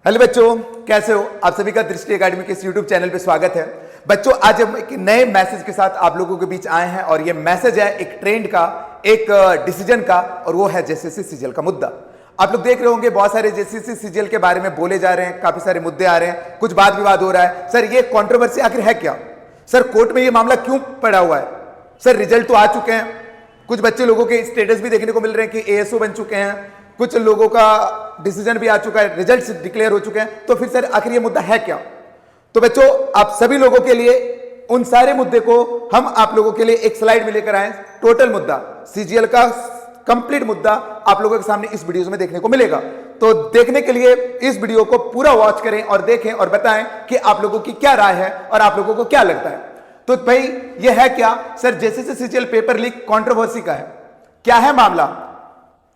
Hello बच्चों, कैसे हो? आप सभी का दृष्टि एकेडमी के इस यूट्यूब चैनल पे स्वागत है। बच्चों, आज हम एक नए मैसेज के साथ आप लोगों के बीच आए हैं और ये मैसेज है एक ट्रेंड का, एक डिसीजन का, और वो है जेसीसी सीजीएल का मुद्दा। आप लोग देख रहे होंगे बहुत सारे जेसीसी सीजीएल के बारे में बोले जा रहे हैं, काफी सारे मुद्दे आ रहे हैं, कुछ वाद विवाद हो रहा है। सर, ये कंट्रोवर्सी आखिर है क्या? सर, कोर्ट में ये मामला क्यों पड़ा हुआ है? सर, रिजल्ट तो आ चुके हैं, कुछ बच्चे लोगों के स्टेटस भी देखने को मिल रहे हैं कि एएसओ बन चुके हैं, कुछ लोगों का डिसीजन भी आ चुका है, रिजल्ट्स डिक्लेयर हो चुके हैं। तो फिर सर आखिर ये मुद्दा है क्या? तो बच्चों, आप सभी लोगों के लिए उन सारे मुद्दे को हम आप लोगों के लिए एक स्लाइड में लेकर आए। टोटल मुद्दा, सीजीएल का कंप्लीट मुद्दा आप लोगों के सामने इस वीडियो में देखने को मिलेगा। तो देखने के लिए इस वीडियो को पूरा वॉच करें और देखें और बताएं कि आप लोगों की क्या राय है और आप लोगों को क्या लगता है। तो भाई, ये है क्या? Sir, JCC CGL paper leak controversy का है। क्या है मामला?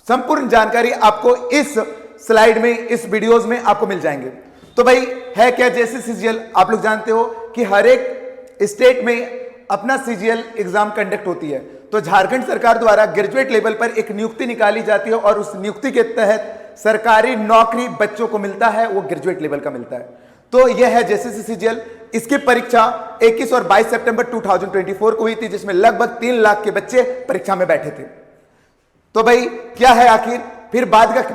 संपूर्ण जानकारी आपको इस स्लाइड में, इस वीडियोस में आपको मिल जाएंगे। तो भाई, है क्या जेसीसी सीजीएल? आप लोग जानते हो कि हर एक स्टेट में अपना सीजीएल एग्जाम कंडक्ट होती है। तो झारखंड सरकार द्वारा ग्रेजुएट लेवल पर एक नियुक्ति निकाली जाती है और उस नियुक्ति के तहत सरकारी नौकरी बच्चों को मिलता है, वो ग्रेजुएट लेवल का मिलता है। तो यह है जेसीसी सीजीएल। इसकी परीक्षा 21 और 22 सितंबर 2024 को हुई थी, जिसमें लगभग 3 लाख के बच्चे परीक्षा में बैठे थे। तो भाई, क्या है आखिर? फिर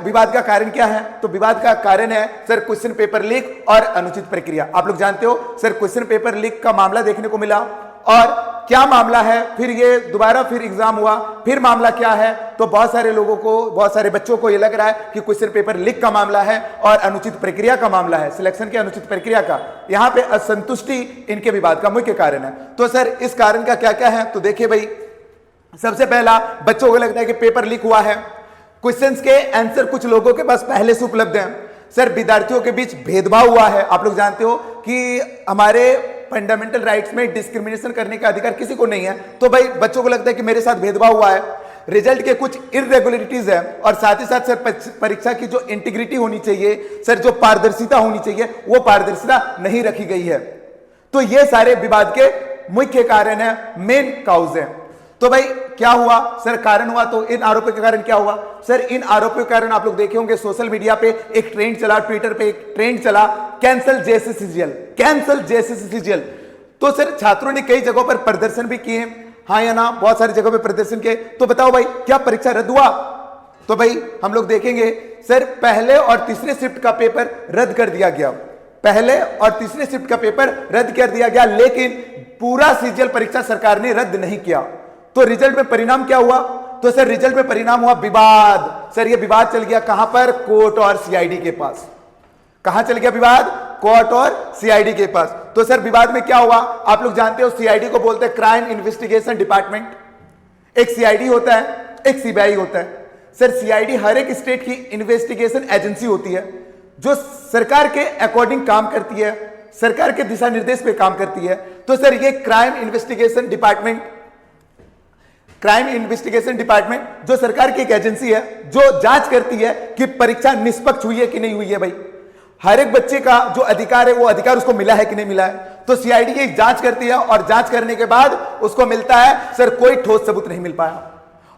विवाद का कारण क्या है? तो विवाद का कारण है सर क्वेश्चन पेपर लीक और अनुचित प्रक्रिया। आप लोग जानते हो सर, क्वेश्चन पेपर लीक का मामला देखने को मिला। और क्या मामला है? फिर ये दोबारा फिर एग्जाम हुआ, फिर मामला क्या है? तो बहुत सारे लोगों को, बहुत सारे बच्चों को ये लग रहा है कि क्वेश्चन पेपर लीक का मामला है और अनुचित प्रक्रिया का मामला है, सिलेक्शन के अनुचित प्रक्रिया का। यहां पे असंतुष्टि इनके विवाद का मुख्य कारण है। तो सर, इस कारण का क्या क्या है? तो देखिए भाई, सबसे पहला, बच्चों को लगता है कि पेपर लीक हुआ है। क्वेश्चंस के आंसर कुछ लोगों के पास पहले से उपलब्ध हैं। सर, विद्यार्थियों के बीच भेदभाव हुआ है। आप लोग जानते हो कि हमारे फंडामेंटल राइट्स में डिस्क्रिमिनेशन करने का अधिकार किसी को नहीं है। तो भाई, बच्चों को लगता है कि मेरे साथ भेदभाव हुआ है। रिजल्ट के कुछ इरेगुलरिटीज है और साथ ही साथ सर परीक्षा की जो इंटीग्रिटी होनी चाहिए, सर जो पारदर्शिता होनी चाहिए, वो पारदर्शिता नहीं रखी गई है। तो ये सारे विवाद के मुख्य कारण है, मेन काउज है। तो भाई, क्या हुआ? सर, कारण हुआ तो इन आरोपों के कारण क्या हुआ? सर, इन आरोपों के कारण आप लोग देखे होंगे सोशल मीडिया पे एक ट्रेंड चला, ट्विटर पे एक ट्रेंड चला, cancel JCC CGL, cancel JCC CGL. तो सर, छात्रों ने कई जगहों पर प्रदर्शन भी किए, हाँ या ना, बहुत सारी जगहों पे प्रदर्शन किए। तो बताओ भाई, क्या परीक्षा रद्द हुआ? तो भाई, हम लोग देखेंगे सर, पहले और तीसरे शिफ्ट का पेपर रद्द कर दिया गया, पहले और तीसरे शिफ्ट का पेपर रद्द कर दिया गया, लेकिन पूरा सीजीएल परीक्षा सरकार ने रद्द नहीं किया। तो रिजल्ट में परिणाम क्या हुआ? तो सर, रिजल्ट में परिणाम हुआ विवाद। सर, ये विवाद चल गया कहां पर? कोर्ट और सीआईडी के पास। कहां चल गया विवाद? कोर्ट और सीआईडी के पास। तो सर, विवाद में क्या हुआ? आप लोग जानते हो सीआईडी को बोलते हैं क्राइम इन्वेस्टिगेशन डिपार्टमेंट। एक सीआईडी होता है, एक सीबीआई होता है। सर, सीआईडी हर एक स्टेट की इन्वेस्टिगेशन एजेंसी होती है जो सरकार के अकॉर्डिंग काम करती है, सरकार के दिशा निर्देश पे काम करती है। तो सर, ये क्राइम इन्वेस्टिगेशन डिपार्टमेंट जो सरकार की एक एजेंसी है जो जांच करती है कि परीक्षा निष्पक्ष हुई है कि नहीं हुई है। भाई, हर एक बच्चे का जो अधिकार है, वो अधिकार उसको मिला है कि नहीं मिला है। तो सीआईडी की जांच करती है और जांच करने के बाद उसको मिलता है सर कोई ठोस सबूत नहीं मिल पाया,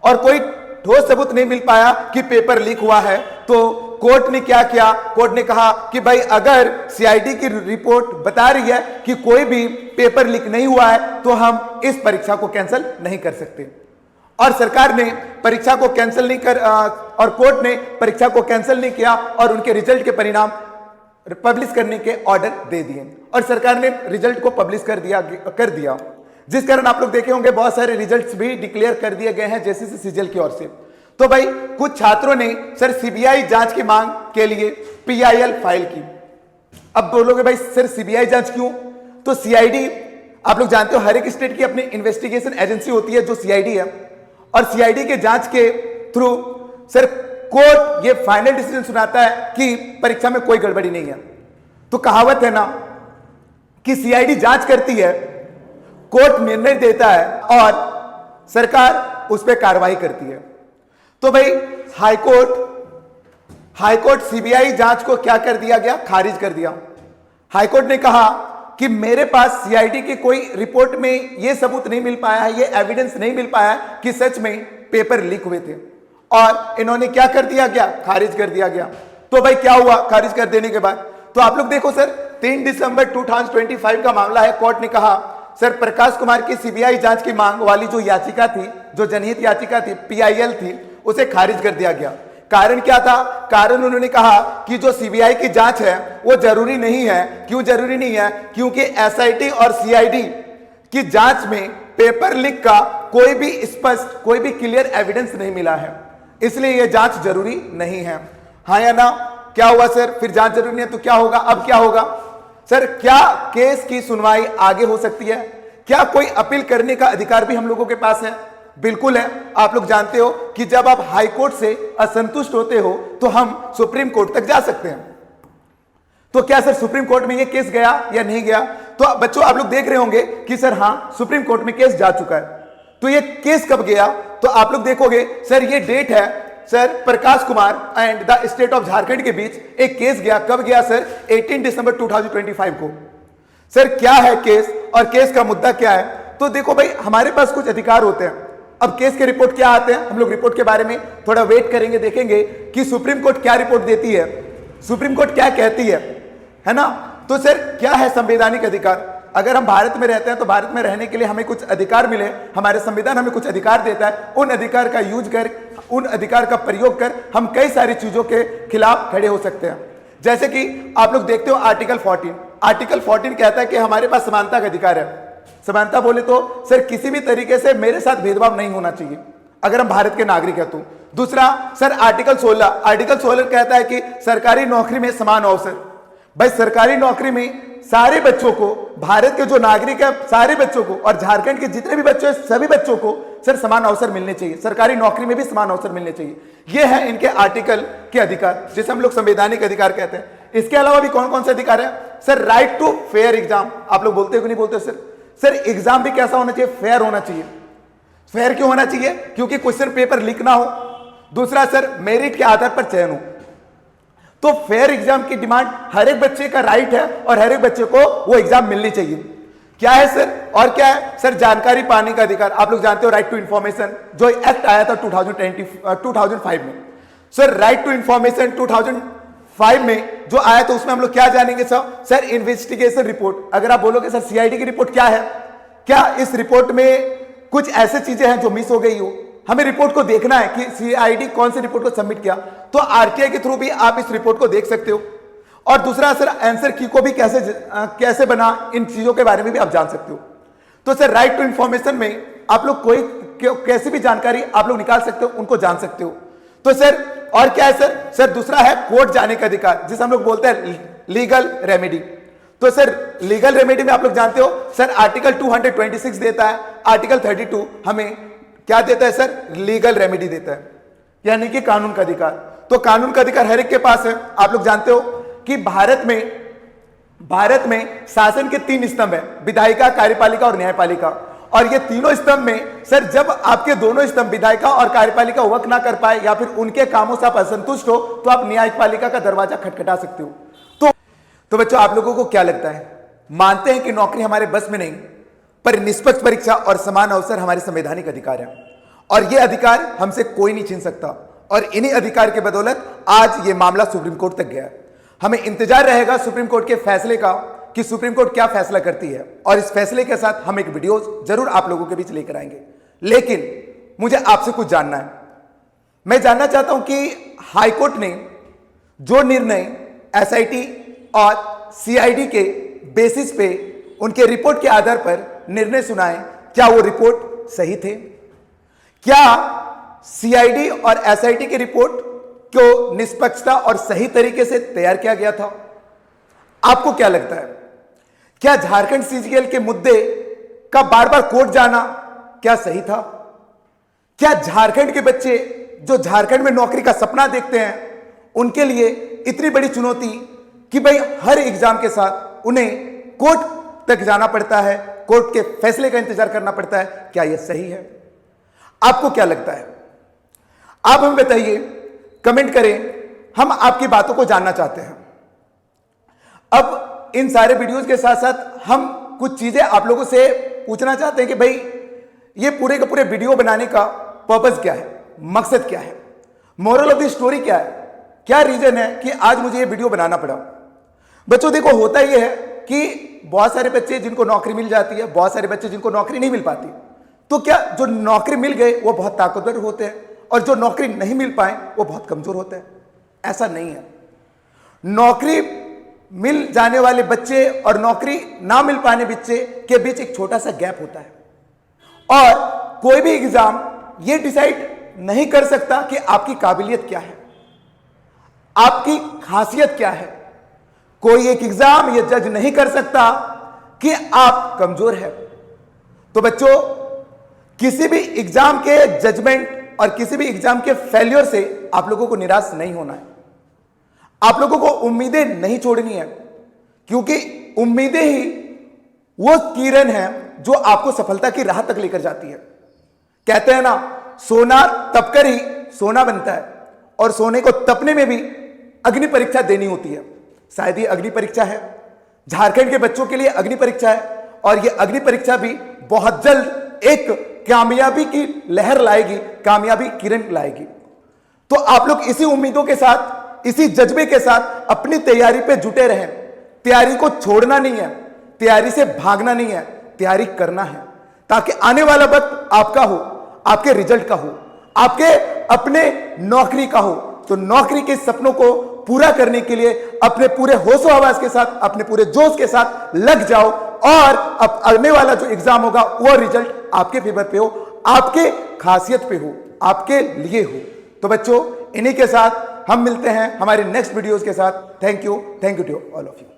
और कोई ठोस सबूत नहीं मिल पाया कि पेपर लीक हुआ है। तो कोर्ट ने क्या किया? कोर्ट ने कहा कि भाई, अगर सीआईडी की रिपोर्ट बता रही है कि कोई भी पेपर लीक नहीं हुआ है, तो हम इस परीक्षा को कैंसिल नहीं कर सकते। और सरकार ने परीक्षा को कैंसिल नहीं कर और कोर्ट ने परीक्षा को कैंसिल नहीं किया और उनके रिजल्ट के परिणाम पब्लिश करने के ऑर्डर दे दिए, और सरकार ने रिजल्ट को पब्लिश कर दिया, जिस कारण आप लोग देखे होंगे बहुत सारे रिजल्ट्स भी डिक्लेयर कर दिए गए हैं जेसीसी सीजीएल की ओर से। तो भाई, कुछ छात्रों ने सर सीबीआई जांच की मांग के लिए पीआईएल फाइल की। अब बोलोगे भाई, सर सीबीआई जांच क्यों? तो सीआईडी, आप लोग जानते हो हर एक स्टेट की अपनी इन्वेस्टिगेशन एजेंसी होती है जो सीआईडी है, और सीआईडी के जांच के थ्रू सर कोर्ट ये फाइनल डिसीजन सुनाता है कि परीक्षा में कोई गड़बड़ी नहीं है। तो कहावत है ना कि सीआईडी जांच करती है, कोर्ट निर्णय देता है और सरकार उस पर कार्रवाई करती है। तो भाई, हाईकोर्ट सीबीआई जांच को क्या कर दिया गया? खारिज कर दिया। हाईकोर्ट ने कहा कि मेरे पास सीआईडी की कोई रिपोर्ट में यह सबूत नहीं मिल पाया है, यह एविडेंस नहीं मिल पाया है कि सच में पेपर लीक हुए थे, और इन्होंने क्या कर दिया गया? खारिज कर दिया गया। तो भाई क्या हुआ खारिज कर देने के बाद? तो आप लोग देखो सर, 3 दिसंबर 2025 का मामला है। कोर्ट ने कहा सर प्रकाश कुमार की सीबीआई जांच की मांग वाली जो याचिका थी, जो जनहित याचिका थी, पीआईएल थी, उसे खारिज कर दिया गया। कारण क्या था? कारण उन्होंने कहा कि जो सीबीआई की जांच है वो जरूरी नहीं है। क्यों जरूरी नहीं है? क्योंकि एसआईटी और सीआईडी की जांच में पेपर लीक का कोई भी स्पष्ट, कोई भी क्लियर एविडेंस नहीं मिला है, इसलिए यह जांच जरूरी नहीं है। हाँ या ना? क्या हुआ सर? फिर जांच जरूरी नहीं है तो क्या होगा? अब क्या होगा सर? क्या केस की सुनवाई आगे हो सकती है? क्या कोई अपील करने का अधिकार भी हम लोगों के पास है? बिल्कुल है। आप लोग जानते हो कि जब आप हाई कोर्ट से असंतुष्ट होते हो तो हम सुप्रीम कोर्ट तक जा सकते हैं। तो क्या सर सुप्रीम कोर्ट में ये केस गया या नहीं गया? तो बच्चों आप लोग देख रहे होंगे कि सर हाँ, सुप्रीम कोर्ट में केस जा चुका है। तो ये केस कब गया? तो आप लोग देखोगे सर, ये डेट है sir, Prakash Kumar and the state of Jharkhand के बीच एक केस गया। कब गया सर? 18 दिसंबर 2025 को। सर क्या है केस और केस का मुद्दा क्या है? तो देखो भाई, हमारे पास कुछ अधिकार होते हैं। अब केस के रिपोर्ट क्या आते हैं, हम लोग रिपोर्ट के बारे में थोड़ा वेट करेंगे, देखेंगे कि सुप्रीम कोर्ट क्या रिपोर्ट देती है, सुप्रीम कोर्ट क्या कहती है ना? तो सर क्या है संवैधानिक अधिकार? अगर हम भारत में रहते हैं तो भारत में रहने के लिए हमें कुछ अधिकार मिले, हमारे संविधान हमें कुछ अधिकार देता है। उन अधिकार का यूज कर, उन अधिकार का प्रयोग कर हम कई सारी चीजों के खिलाफ खड़े हो सकते हैं। जैसे कि आप लोग देखते हो आर्टिकल 14, आर्टिकल 14 कहता है कि हमारे पास समानता का अधिकार है। समानता बोले तो सर किसी भी तरीके से मेरे साथ भेदभाव नहीं होना चाहिए अगर हम भारत के नागरिक हैं तो। दूसरा सर आर्टिकल 16, आर्टिकल 16 कहता है कि सरकारी नौकरी में समान अवसर। भाई सरकारी नौकरी में सारे बच्चों को, भारत के जो नागरिक है सारे बच्चों को, और झारखंड के जितने भी बच्चे हैं सभी बच्चों को सर समान अवसर मिलने चाहिए, सरकारी नौकरी में भी समान अवसर मिलने चाहिए। ये है इनके आर्टिकल के अधिकार, जिसे हम लोग संवैधानिक अधिकार कहते हैं। इसके अलावा भी कौन कौन से अधिकार है sir? Right to fair exam. आप लोग बोलते हो कि नहीं बोलते सर? सर एग्जाम भी कैसा होना चाहिए? फेयर होना चाहिए। फेयर क्यों होना चाहिए? क्योंकि क्वेश्चन पेपर लीक ना हो। दूसरा सर मेरिट के आधार पर चयन हो। तो फेयर एग्जाम की डिमांड हर एक बच्चे का राइट है और हर एक बच्चे को वो एग्जाम मिलनी चाहिए। क्या है सर? और क्या है सर? जानकारी पाने का अधिकार। आप लोग जानते हो राइट टू इंफॉर्मेशन, जो एक्ट आया था 2005 में। सर राइट टू इंफॉर्मेशन 2005 में जो आया था उसमें हम लोग क्या जानेंगे सर? Investigation report. अगर आप बोलोगे सर सीआईडी की रिपोर्ट क्या है, क्या इस रिपोर्ट में कुछ ऐसी चीजें हैं जो मिस हो गई हो? हमें रिपोर्ट को देखना है कि सीआईडी कौन सी रिपोर्ट को सबमिट किया, तो आरटीआई के थ्रू भी आप इस रिपोर्ट को देख सकते हो। और दूसरा सर आंसर की को भी कैसे बना, इन चीजों के बारे में भी आप जान सकते हो। तो सर राइट टू इंफॉर्मेशन में आप लोग कोई कैसी भी जानकारी आप लोग निकाल सकते हो, उनको जान सकते हो। तो सर और क्या है सर? सर दूसरा है कोर्ट जाने का अधिकार, जिसे हम लोग बोलते हैं लीगल रेमेडी। तो सर लीगल रेमेडी में आप लोग जानते हो सर आर्टिकल 226 देता है, आर्टिकल 32 हमें क्या देता है सर? लीगल रेमेडी देता है, यानी कि कानून का अधिकार। तो कानून का अधिकार हर एक के पास है। आप लोग जानते हो कि भारत में शासन के 3 स्तंभ है, विधायिका, कार्यपालिका और न्यायपालिका। और ये तीनों स्तंभ में सर जब आपके दोनों स्तंभ विधायिका और कार्यपालिका वर्क ना कर पाए या फिर उनके कामों से आप असंतुष्ट हो, तो आप न्यायपालिका का दरवाजा खटखटा सकते हो। तो बच्चों आप लोगों को क्या लगता है? मानते हैं कि नौकरी हमारे बस में नहीं, पर निष्पक्ष परीक्षा और समान अवसर हमारे संवैधानिक अधिकार है, और ये अधिकार हमसे कोई नहीं छीन सकता। और इन्हीं अधिकार के बदौलत आज ये मामला सुप्रीम कोर्ट तक गया है। हमें इंतजार रहेगा सुप्रीम कोर्ट के फैसले का कि सुप्रीम कोर्ट क्या फैसला करती है, और इस फैसले के साथ हम एक वीडियो जरूर आप लोगों के बीच लेकर आएंगे। लेकिन मुझे आपसे कुछ जानना है। मैं जानना चाहता हूं कि हाईकोर्ट ने जो निर्णय एसआईटी और सीआईडी के बेसिस पे उनके रिपोर्ट के आधार पर निर्णय सुनाए, क्या वो रिपोर्ट सही थे? क्या सीआईडी और एसआईटी की रिपोर्ट को निष्पक्षता और सही तरीके से तैयार किया गया था? आपको क्या लगता है? क्या झारखंड सीजीएल के मुद्दे का बार बार कोर्ट जाना क्या सही था? क्या झारखंड के बच्चे जो झारखंड में नौकरी का सपना देखते हैं, उनके लिए इतनी बड़ी चुनौती कि भाई हर एग्जाम के साथ उन्हें कोर्ट तक जाना पड़ता है, कोर्ट के फैसले का इंतजार करना पड़ता है, क्या यह सही है? आपको क्या लगता है? आप हमें बताइए, कमेंट करें, हम आपकी बातों को जानना चाहते हैं। अब इन सारे वीडियोस के साथ साथ हम कुछ चीजें आप लोगों से पूछना चाहते हैं कि भाई ये पूरे का पूरे वीडियो बनाने का पर्पस क्या है, मकसद क्या है, मोरल ऑफ द स्टोरी क्या है? क्या रीजन है कि आज मुझे ये वीडियो बनाना पड़ा। बच्चों देखो, होता यह है कि बहुत सारे बच्चे जिनको नौकरी मिल जाती है, बहुत सारे बच्चे जिनको नौकरी नहीं मिल पाती, तो क्या जो नौकरी मिल गए वो बहुत ताकतवर होते हैं और जो नौकरी नहीं मिल पाए वो बहुत कमजोर होते हैं? ऐसा नहीं है। नौकरी मिल जाने वाले बच्चे और नौकरी ना मिल पाने बच्चे के बीच एक छोटा सा गैप होता है, और कोई भी एग्जाम ये डिसाइड नहीं कर सकता कि आपकी काबिलियत क्या है, आपकी खासियत क्या है। कोई एक एग्जाम ये जज नहीं कर सकता कि आप कमजोर हैं। तो बच्चों, किसी भी एग्जाम के जजमेंट और किसी भी एग्जाम के फेल्योर से आप लोगों को निराश नहीं होना है। आप लोगों को उम्मीदें नहीं छोड़नी है, क्योंकि उम्मीदें ही वो किरण है जो आपको सफलता की राह तक लेकर जाती है। कहते हैं ना, सोना तपकर ही सोना बनता है, और सोने को तपने में भी अग्नि परीक्षा देनी होती है। शायद ये अग्नि परीक्षा है, झारखंड के बच्चों के लिए अग्नि परीक्षा है, और ये अग्नि परीक्षा भी बहुत जल्द एक कामयाबी की लहर लाएगी, कामयाबी किरण लाएगी। तो आप लोग इसी उम्मीदों के साथ, इसी जज्बे के साथ अपनी तैयारी पे जुटे रहें। तैयारी को छोड़ना नहीं है, तैयारी से भागना नहीं है, तैयारी करना है, ताकि आने वाला वक्त आपका हो, आपके रिजल्ट का हो, आपके अपने नौकरी का हो। तो नौकरी के सपनों को पूरा करने के लिए अपने पूरे होशो हवास के साथ, अपने पूरे जोश के साथ लग जाओ, और अब आने वाला जो एग्जाम होगा वो रिजल्ट आपके फेवर पे हो, आपके खासियत पे हो, आपके लिए हो। तो बच्चों, इन्हीं के साथ हम मिलते हैं हमारे नेक्स्ट वीडियोस के साथ। Thank you to all of you.